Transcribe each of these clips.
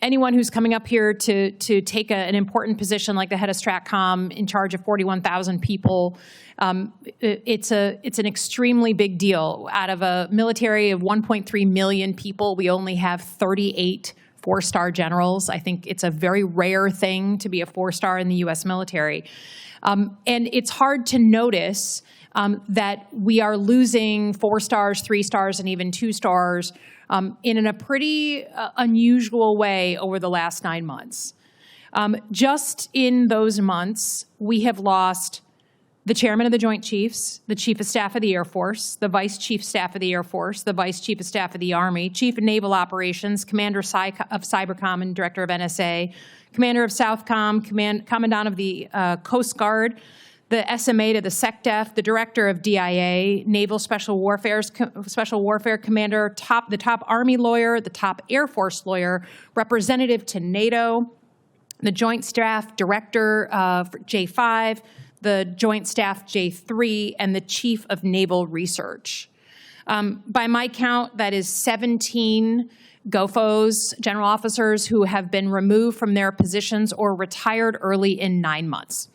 anyone who's coming up here to take an important position like the head of Stratcom in charge of 41,000 people, it's an extremely big deal. Out of a military of 1.3 million people, we only have 38 four-star generals. I think it's a very rare thing to be a four-star in the U.S. military. And it's hard to notice that we are losing 4 stars, 3 stars, and even 2 stars in a pretty unusual way over the last 9 months. Just in those months, we have lost the chairman of the Joint Chiefs, the Chief of Staff of the Air Force, the Vice Chief of Staff of the Air Force, the Vice Chief of Staff of the Army, Chief of Naval Operations, Commander of Cybercom and Director of NSA, Commander of Southcom, Commandant of the Coast Guard, the SMA to the SecDef, the Director of DIA, Naval Special Warfare Commander, the top Army lawyer, the top Air Force lawyer, representative to NATO, the Joint Staff Director for J5, the Joint Staff J3, and the Chief of Naval Research. By my count, that is 17 GOFOs, general officers, who have been removed from their positions or retired early in 9 months.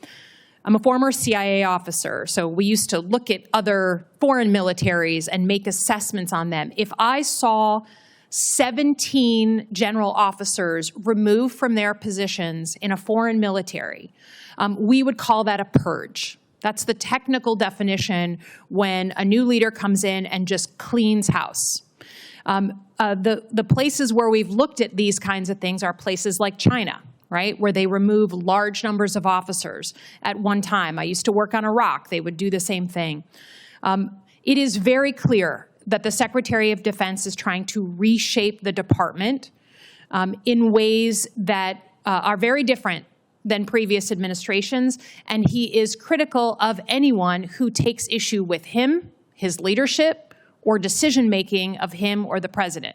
I'm a former CIA officer, so we used to look at other foreign militaries and make assessments on them. If I saw 17 general officers removed from their positions in a foreign military, we would call that a purge. That's the technical definition when a new leader comes in and just cleans house. The places where we've looked at these kinds of things are places like China, right, where they remove large numbers of officers at one time. I used to work on Iraq. They would do the same thing. It is very clear that the Secretary of Defense is trying to reshape the department in ways that are very different than previous administrations, and he is critical of anyone who takes issue with him, his leadership, or decision-making of him or the president.